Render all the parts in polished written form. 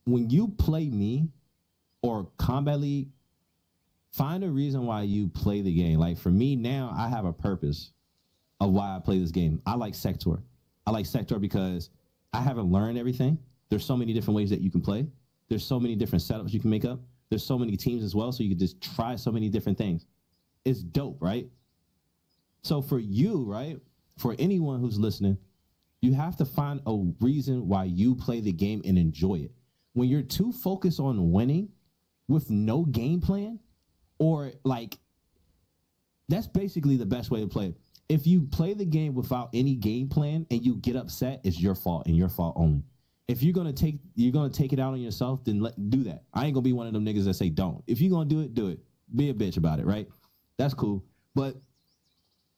when you play me or Combat League, find a reason why you play the game. Like for me now, I have a purpose of why I play this game. I like Sector. I like Sector because I haven't learned everything. There's so many different ways that you can play. There's so many different setups you can make up. There's so many teams as well, so you can just try so many different things. It's dope, right? So for you, right, for anyone who's listening, you have to find a reason why you play the game and enjoy it. When you're too focused on winning with no game plan, or like, that's basically the best way to play it. If you play the game without any game plan and you get upset, it's your fault and your fault only. If you're gonna take it out on yourself, then do that. I ain't gonna be one of them niggas that say don't. If you're gonna do it, do it. Be a bitch about it, right? That's cool. But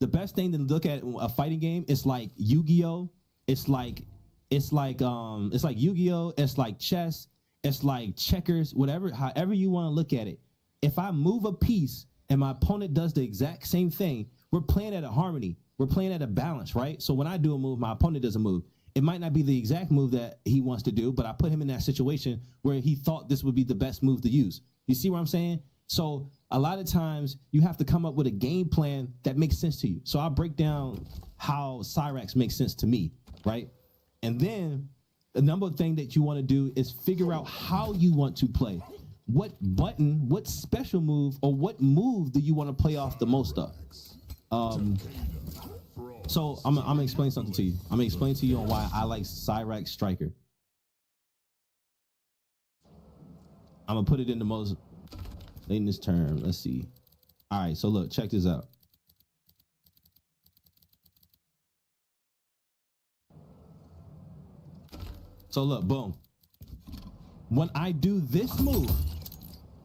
the best thing to look at a fighting game is like Yu-Gi-Oh. It's like Yu-Gi-Oh. It's like chess. It's like checkers. However you want to look at it. If I move a piece and my opponent does the exact same thing, we're playing at a harmony. We're playing at a balance, right? So when I do a move, my opponent doesn't move. It might not be the exact move that he wants to do, but I put him in that situation where he thought this would be the best move to use. You see what I'm saying? So a lot of times you have to come up with a game plan that makes sense to you. So I'll break down how Cyrax makes sense to me, right? And then the number thing that you want to do is figure out how you want to play. What button, what special move, or what move do you want to play off the most of? So I'm gonna explain something to you. I'm gonna explain to you on why I like Cyrax Striker. I'm gonna put it in the most in this term. Let's see. All right, so look, check this out. So look, boom. When I do this move,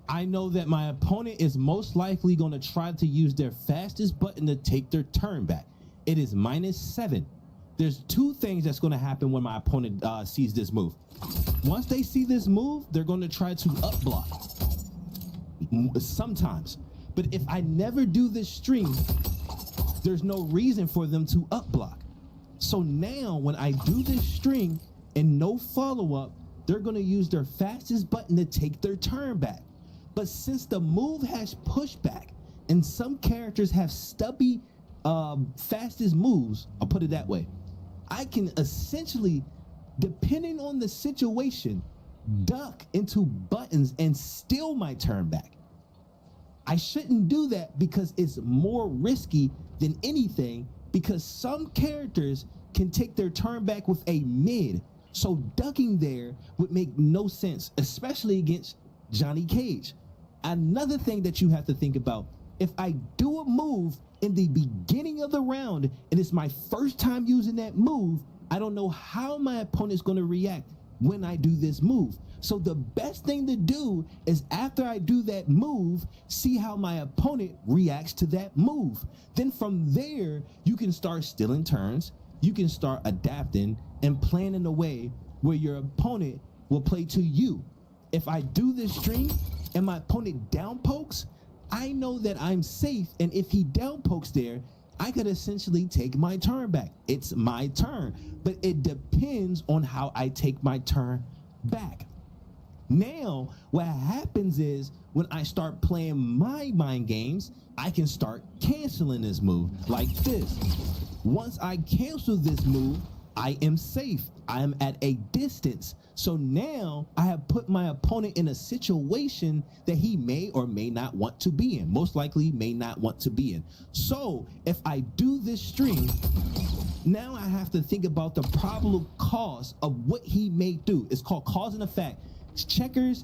I know that my opponent is most likely going to try to use their fastest button to take their turn back. It is -7. There's two things that's going to happen when my opponent sees this move. Once they see this move, they're going to try to up block. Sometimes. But if I never do this string, there's no reason for them to up block. So now when I do this string and no follow-up, they're going to use their fastest button to take their turn back. But since the move has pushback and some characters have stubby fastest moves, I'll put it that way, I can essentially, depending on the situation, duck into buttons and steal my turn back. I shouldn't do that because it's more risky than anything, because some characters can take their turn back with a mid. So ducking there would make no sense, especially against Johnny Cage. Another thing that you have to think about, if I do a move in the beginning of the round and it's my first time using that move, I don't know how my opponent's going to react when I do this move. So the best thing to do is after I do that move, see how my opponent reacts to that move. Then from there, you can start stealing turns. You can start adapting and playing in a way where your opponent will play to you. If I do this string and my opponent down pokes, I know that I'm safe, and if he down pokes there, I could essentially take my turn back. It's my turn, but it depends on how I take my turn back. Now, what happens is when I start playing my mind games, I can start canceling this move like this. Once I cancel this move, I am safe. I am at a distance. So now I have put my opponent in a situation that he may or may not want to be in. Most likely may not want to be in. So if I do this string, now I have to think about the probable cause of what he may do. It's called cause and effect. Checkers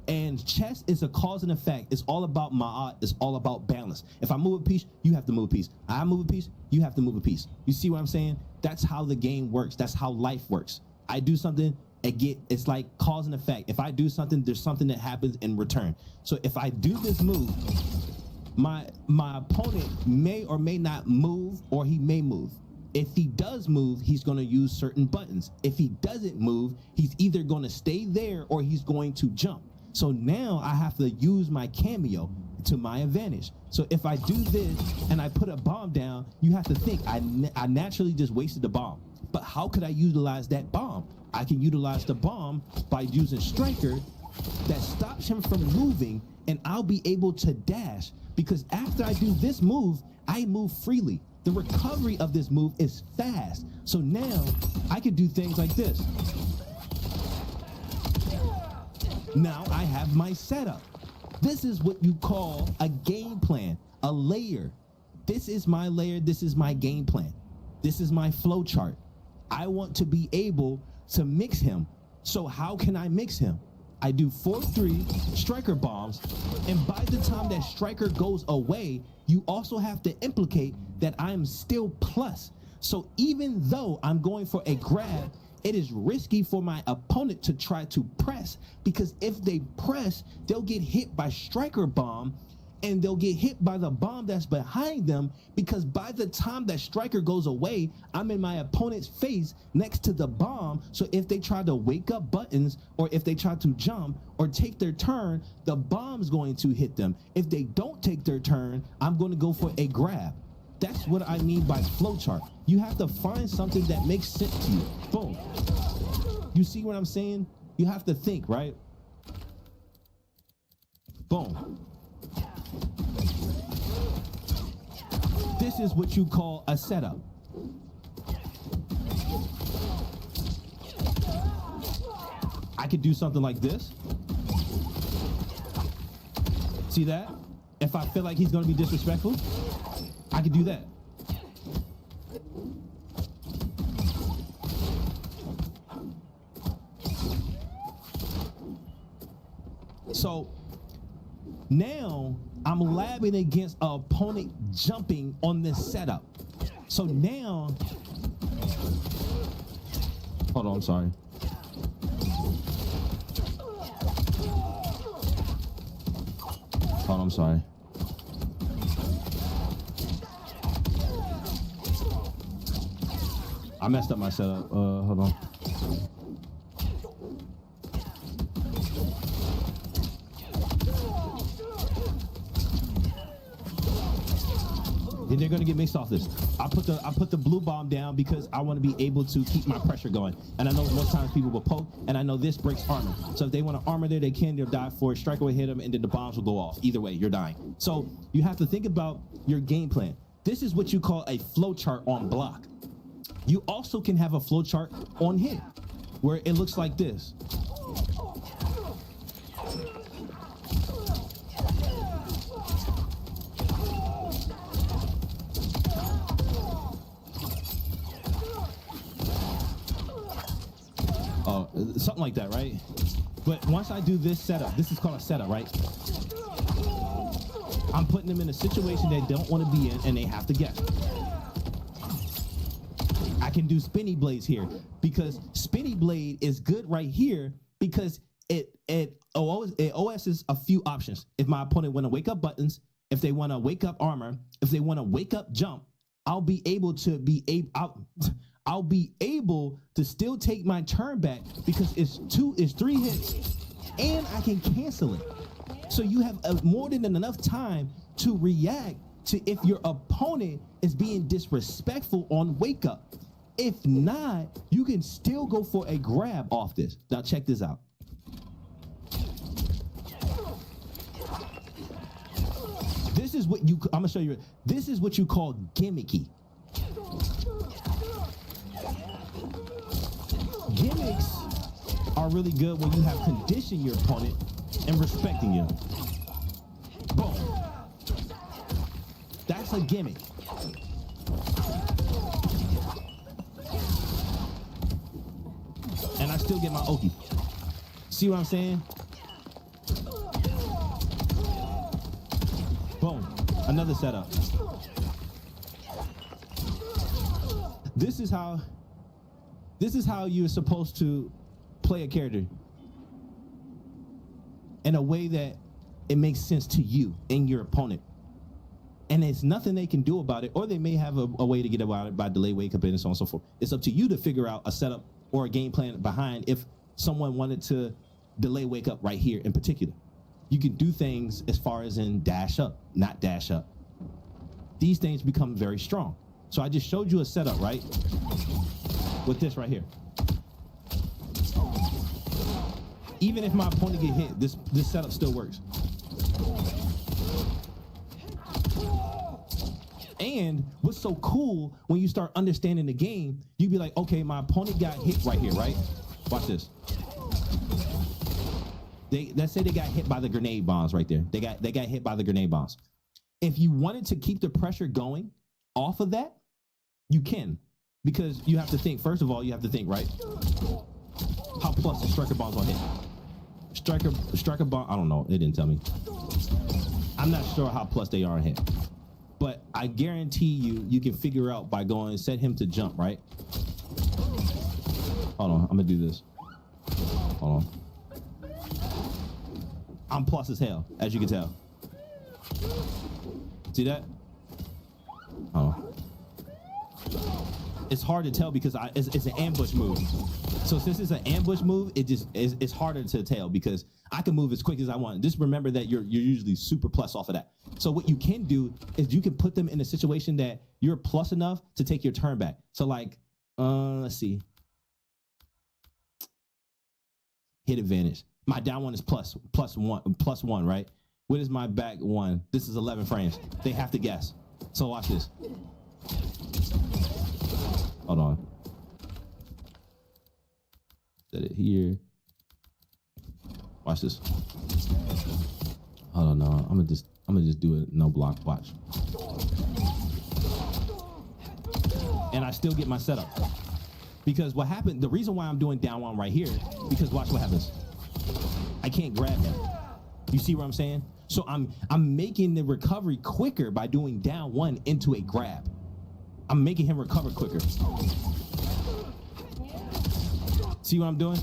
and chess is a cause and effect. It's all about ma'at. It's all about balance. If I move a piece, you have to move a piece. I move a piece, you have to move a piece. You see what I'm saying? That's how the game works. That's how life works. I do something, it's like cause and effect. If I do something, there's something that happens in return. So if I do this move, my opponent may or may not move, or he may move. If he does move, he's going to use certain buttons. If he doesn't move, he's either going to stay there or he's going to jump. So now I have to use my cameo. to my advantage. So if I do this and I put a bomb down, you have to think, I naturally just wasted the bomb. But how could I utilize that bomb? I can utilize the bomb by using Striker that stops him from moving, and I'll be able to dash, because after I do this move, I move freely. The recovery of this move is fast. So now I can do things like this. Now I have my setup. This is what you call a game plan, a layer. This is my layer, this is my game plan. This is my flow chart. I want to be able to mix him. So how can I mix him? I do 4-3 striker bombs, and by the time that striker goes away, you also have to implicate that I'm still plus. So even though I'm going for a grab, it is risky for my opponent to try to press, because if they press, they'll get hit by striker bomb, and they'll get hit by the bomb that's behind them, because by the time that striker goes away, I'm in my opponent's face next to the bomb. So if they try to wake up buttons, or if they try to jump or take their turn, the bomb's going to hit them. If they don't take their turn, I'm going to go for a grab. That's what I mean by flowchart. You have to find something that makes sense to you. Boom. You see what I'm saying? You have to think, right? Boom. This is what you call a setup. I could do something like this. See that? If I feel like he's going to be disrespectful, I could do that. So now I'm labbing against an opponent jumping on this setup. So now, hold on, I'm sorry. Hold on, I'm sorry. I messed up my setup. Hold on. And they're gonna get mixed off this. I put the blue bomb down because I want to be able to keep my pressure going. And I know most times people will poke, and I know this breaks armor. So if they want to armor there, they can. They'll die for it. Striker will hit them, and then the bombs will go off. Either way, you're dying. So you have to think about your game plan. This is what you call a flow chart on block. You also can have a flow chart on hit, where it looks like this. Oh, something like that, right? But once I do this setup, this is called a setup, right? I'm putting them in a situation they don't want to be in, and they have to guess. I can do spinny blades here, because spinny blade is good right here, because it OS's a few options. If my opponent want to wake up buttons, if they want to wake up armor, if they want to wake up jump, I'll be able to still take my turn back, because it's 3 hits, and I can cancel it. So you have more than enough time to react to if your opponent is being disrespectful on wake up. If not, you can still go for a grab off this. Now check this out. This is what I'm gonna show you. This is what you call gimmicky. Gimmicks are really good when you have conditioned your opponent and respecting you. Boom. That's a gimmick. And I still get my Oki. See what I'm saying? Boom. Another setup. This is how you're supposed to play a character in a way that it makes sense to you and your opponent. And it's nothing they can do about it, or they may have a way to get about it by delay wake up and so on and so forth. It's up to you to figure out a setup or a game plan behind if someone wanted to delay wake up right here in particular. you can do things as far as in dash up, not dash up. These things become very strong. So I just showed you a setup, right? With this right here. Even if my opponent get hit, this setup still works. And what's so cool, when you start understanding the game, you be like, okay, my opponent got hit right here, right? Watch this. Let's say they got hit by the grenade bombs right there. They got hit by the grenade bombs. If you wanted to keep the pressure going off of that, you can. Because you have to think, first of all, you have to think, right? How plus the striker bombs on hit? Striker bomb, I don't know, it didn't tell me. I'm not sure how plus they are on hit. But I guarantee you can figure out by going, set him to jump, right? Hold on, I'm gonna do this. Hold on. I'm plus as hell, as you can tell. See that? Hold on. It's hard to tell because it's an ambush move. So since it's an ambush move, it's harder to tell because I can move as quick as I want. Just remember that you're usually super plus off of that. So what you can do is you can put them in a situation that you're plus enough to take your turn back. So like, let's see. Hit advantage. My down one is plus one, right? What is my back one? This is 11 frames. They have to guess. So watch this. Hold on. Set it here. Watch this. Hold on, no. I'm gonna just do it no block. Watch. And I still get my setup. Because what happened, the reason why I'm doing down one right here, because watch what happens. I can't grab him. You see what I'm saying? So I'm making the recovery quicker by doing down one into a grab. I'm making him recover quicker. See what I'm doing?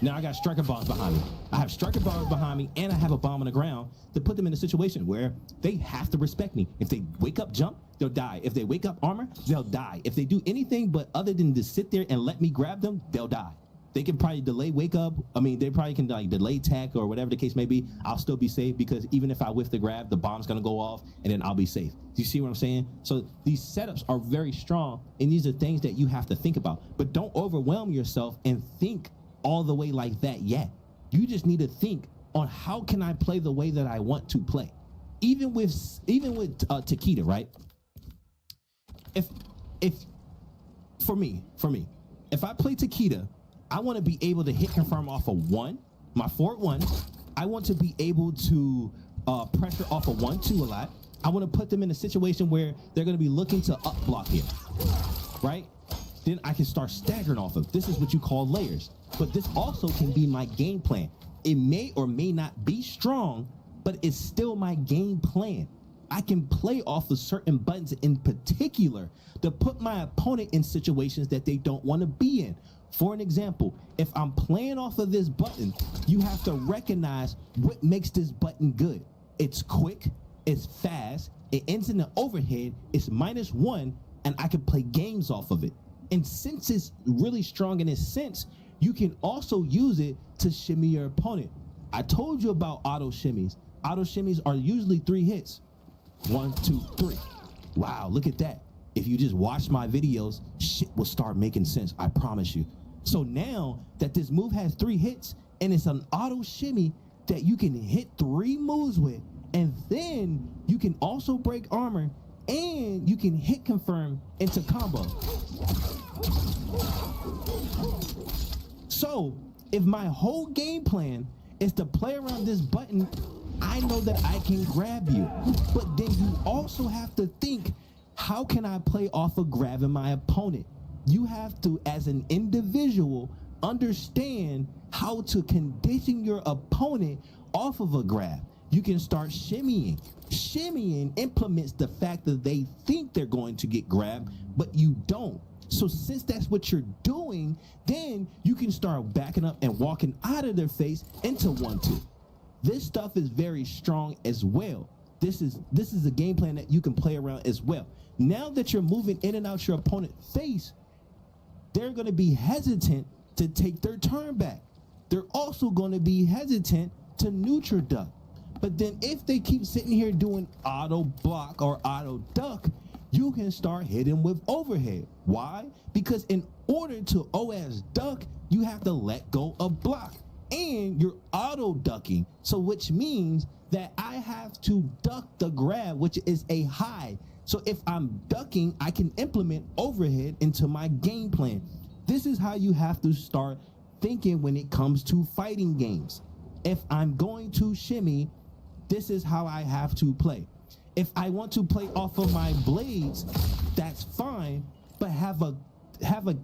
Now I got striker bombs behind me. I have striker bombs behind me and I have a bomb on the ground to put them in a situation where they have to respect me. If they wake up jump, they'll die. If they wake up armor, they'll die. If they do anything but other than just sit there and let me grab them, they'll die. They can probably delay wake up. I mean, they probably can like delay tech or whatever the case may be. I'll still be safe because even if I whiff the grab, the bomb's gonna go off and then I'll be safe. Do you see what I'm saying? So these setups are very strong and these are things that you have to think about. But don't overwhelm yourself and think all the way like that yet. You just need to think on how can I play the way that I want to play. Even with Takeda, right? If for me, if I play Takeda, I want to be able to hit confirm off of one, my forward one. I want to be able to pressure off of 1-2 a lot. I want to put them in a situation where they're going to be looking to up block here, right? Then I can start staggering off of. This is what you call layers. But this also can be my game plan. It may or may not be strong, but it's still my game plan. I can play off of certain buttons in particular to put my opponent in situations that they don't want to be in. For an example, if I'm playing off of this button, you have to recognize what makes this button good. It's quick, it's fast, it ends in the overhead, it's -1, and I can play games off of it. And since it's really strong in its sense, you can also use it to shimmy your opponent. I told you about auto shimmies. Auto shimmies are usually 3 hits. 1, 2, 3. Wow, look at that. If you just watch my videos, shit will start making sense, I promise you. So now that this move has 3 hits and it's an auto shimmy that you can hit 3 moves with, and then you can also break armor and you can hit confirm into combo. So if my whole game plan is to play around this button, I know that I can grab you. But then you also have to think, how can I play off of grabbing my opponent? You have to, as an individual, understand how to condition your opponent off of a grab. You can start shimmying. Shimmying implements the fact that they think they're going to get grabbed, but you don't. So since that's what you're doing, then you can start backing up and walking out of their face into 1-2. This stuff is very strong as well. This is a game plan that you can play around as well. Now that you're moving in and out your opponent's face, they're going to be hesitant to take their turn back. They're also going to be hesitant to neutral duck. But then if they keep sitting here doing auto block or auto duck, you can start hitting with overhead. Why? Because in order to OS duck, you have to let go of block. And you're auto ducking. So which means that I have to duck the grab, which is a high. So if I'm ducking, I can implement overhead into my game plan. This is how you have to start thinking when it comes to fighting games. If I'm going to shimmy, this is how I have to play. If I want to play off of my blades, that's fine, but have a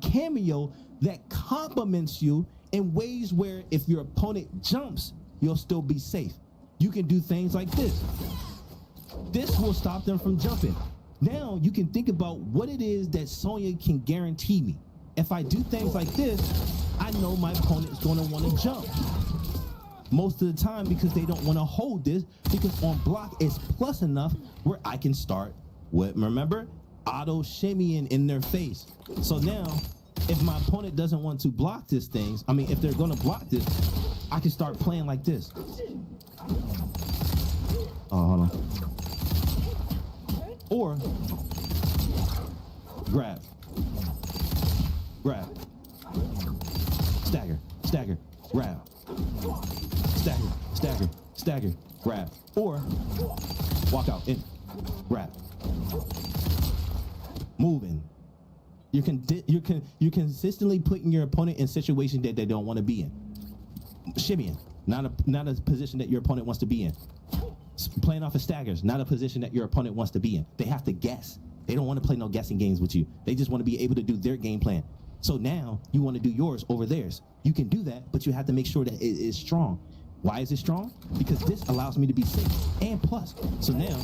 cameo that complements you in ways where if your opponent jumps, you'll still be safe. You can do things like this. This will stop them from jumping. Now you can think about what it is that Sonya can guarantee me. If I do things like this, I know my opponent's going to want to jump most of the time because they don't want to hold this, because on block it's plus enough where I can start with, remember, auto shimmying in their face. So now if my opponent doesn't want to block this thing, I mean, if they're going to block this, I can start playing like this. Oh, hold on. Or grab, stagger, grab, stagger, grab, or walk out in, grab, moving. You're consistently putting your opponent in situations that they don't want to be in. Shimmying, not a position that your opponent wants to be in. Playing off of staggers, not a position that your opponent wants to be in. They have to guess. They don't want to play no guessing games with you. They just want to be able to do their game plan. So now you want to do yours over theirs. You can do that, but you have to make sure that it is strong. Why is it strong? Because this allows me to be safe and plus. So now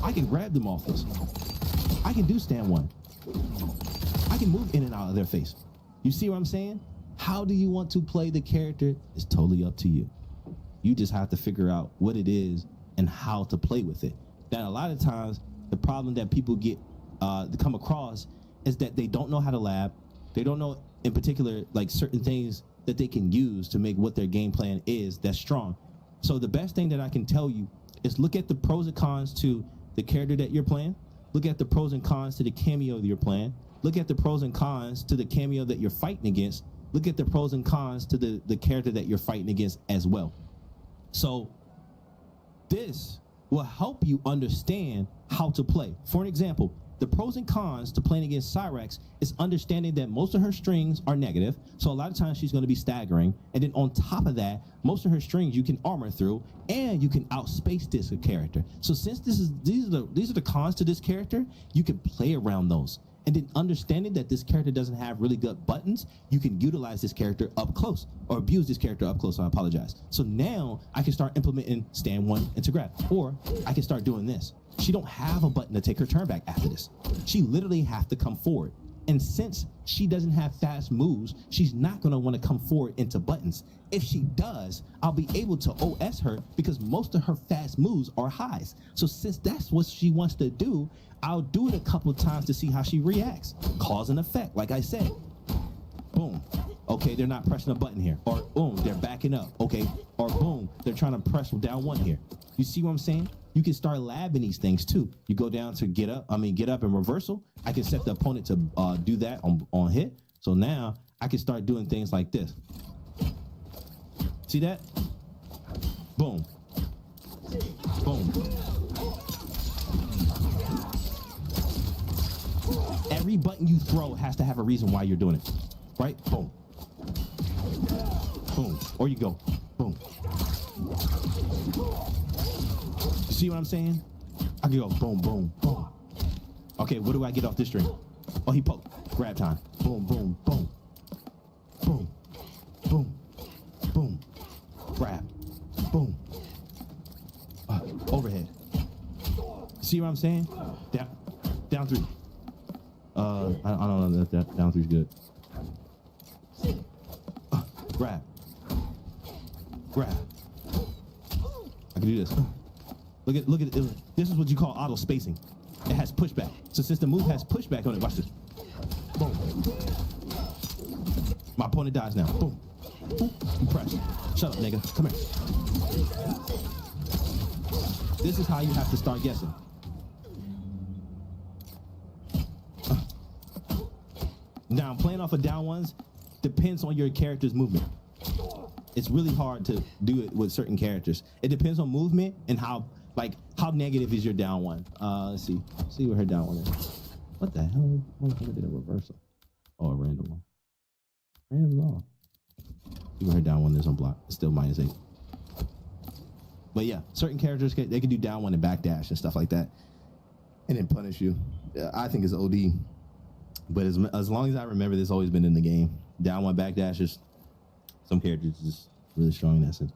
I can grab them off this. I can do stand one. I can move in and out of their face. You see what I'm saying? How do you want to play the character is totally up to you. You just have to figure out what it is and how to play with it. Now, a lot of times, the problem that people get to come across is that they don't know how to lab. They don't know, in particular, like certain things that they can use to make what their game plan is that's strong. So the best thing that I can tell you is look at the pros and cons to the character that you're playing. Look at the pros and cons to the cameo that you're playing. Look at the pros and cons to the cameo that you're fighting against. Look at the pros and cons to the character that you're fighting against as well. So this will help you understand how to play. For an example, the pros and cons to playing against Cyrex is understanding that most of her strings are negative. So a lot of times she's going to be staggering. And then on top of that, most of her strings you can armor through and you can outspace this character. So since these are the cons to this character, you can play around those. And then understanding that this character doesn't have really good buttons, you can utilize this character up close or abuse this character up close. I apologize. So now I can start implementing stand one and to grab, or I can start doing this. She don't have a button to take her turn back after this. She literally have to come forward. And since she doesn't have fast moves, she's not going to want to come forward into buttons. If she does, I'll be able to OS her because most of her fast moves are highs. So since that's what she wants to do, I'll do it a couple of times to see how she reacts. Cause and effect, like I said. Boom. Okay, they're not pressing a button here. Or boom, they're backing up. Okay. Or boom, they're trying to press down one here. You see what I'm saying? You can start labbing these things too. You go down to get up in reversal. I can set the opponent to do that on hit. So now I can start doing things like this. See that? Boom. Boom. Every button you throw has to have a reason why you're doing it. Right? Boom. Boom. Or you go. Boom. You see what I'm saying? I can go boom, boom, boom. Okay, what do I get off this string? Oh, he poked. Grab time. Boom, boom, boom. Boom. Boom. Boom. Grab. Boom. Overhead. See what I'm saying? Down three. I don't know that down three's good. Grab. I can do this. Look at it. This is what you call auto spacing. It has pushback. So since the move has pushback on it, watch this. Boom. My opponent dies now. Boom. Boom. You press. Shut up, nigga. Come here. This is how you have to start guessing. Now, playing off of down ones depends on your character's movement. It's really hard to do it with certain characters. It depends on movement and how negative is your down one. Let's see. See what her down one is. What the hell? What did a reversal? Oh, a random one. Random law. See what her down one is on block. It's still -8. But yeah, certain characters, they can do down one and backdash and stuff like that. And then punish you. I think it's OD. But as long as I remember, this always been in the game. Down one backdashers. Some characters are just really strong in that sense.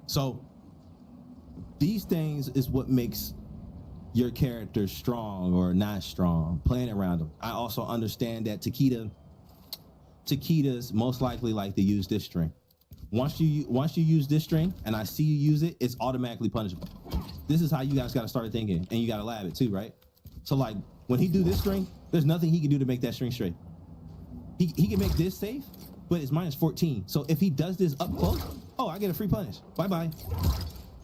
So these things is what makes your character strong or not strong, playing around them. I also understand that Takeda's most likely like to use this string. Once you use this string and I see you use it, it's automatically punishable. This is how you guys got to start thinking, and you got to lab it too, right? So like when he do this string, there's nothing he can do to make that string straight. He can make this safe, but it's -14. So if he does this up close, oh, I get a free punish. Bye-bye.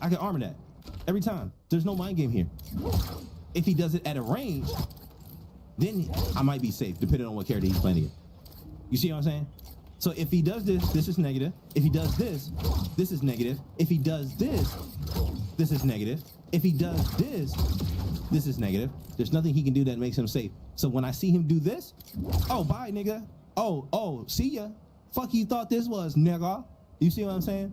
I can armor that every time. There's no mind game here. If he does it at a range, then I might be safe, depending on what character he's playing against. You see what I'm saying? So if he does this, this is negative. If he does this, this is negative. If he does this, this is negative. If he does this, this is negative. There's nothing he can do that makes him safe. So when I see him do this, oh, bye, nigga. Oh, see ya. Fuck you thought this was, nigga. You see what I'm saying?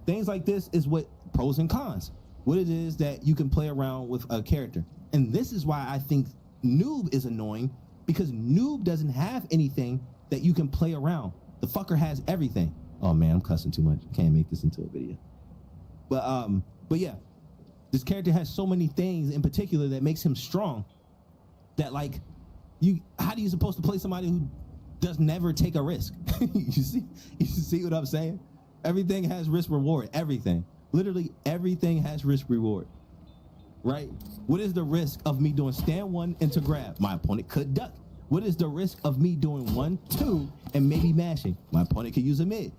Things like this is what pros and cons. What it is that you can play around with a character. And this is why I think Noob is annoying, because Noob doesn't have anything that you can play around. The fucker has everything. Oh man, I'm cussing too much. Can't make this into a video. But yeah, this character has so many things in particular that makes him strong that like how do you supposed to play somebody who does never take a risk? you see what I'm saying? Everything has risk reward. Everything. Literally everything has risk reward. Right? What is the risk of me doing stand one into grab? My opponent could duck. What is the risk of me doing 1, 2, and maybe mashing? My opponent could use a mid.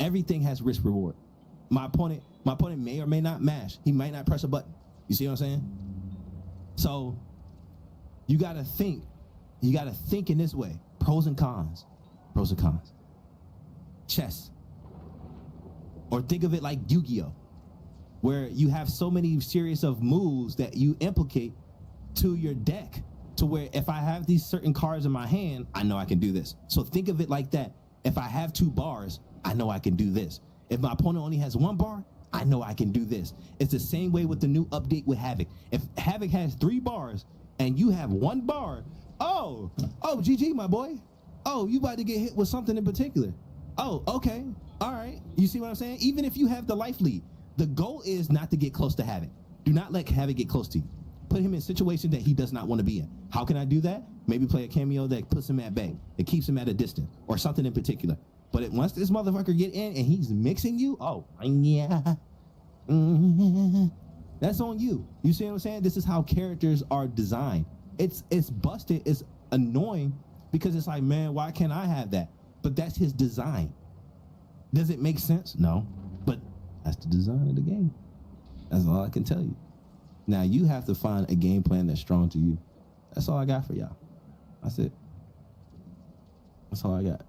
Everything has risk reward. My opponent may or may not mash. He might not press a button. You see what I'm saying? So you gotta think. You gotta think in this way. Pros and cons. Pros and cons. Chess. Or think of it like Yu-Gi-Oh, where you have so many series of moves that you implicate to your deck, to where if I have these certain cards in my hand, I know I can do this. So think of it like that. If I have 2 bars, I know I can do this. If my opponent only has 1 bar, I know I can do this. It's the same way with the new update with Havoc. If Havoc has 3 bars and you have 1 bar, oh, GG, my boy. Oh, you about to get hit with something in particular. Oh, okay, all right. You see what I'm saying? Even if you have the life lead, the goal is not to get close to Havoc. Do not let Havoc get close to you. Put him in a situation that he does not want to be in. How can I do that? Maybe play a cameo that puts him at bay, that keeps him at a distance, or something in particular. But once this motherfucker get in and he's mixing you, oh, yeah. That's on you. You see what I'm saying? This is how characters are designed. It's busted, it's annoying, because it's like, man, why can't I have that? But that's his design. Does it make sense? No. But that's the design of the game. That's all I can tell you. Now you have to find a game plan that's strong to you. That's all I got for y'all. That's it. That's all I got.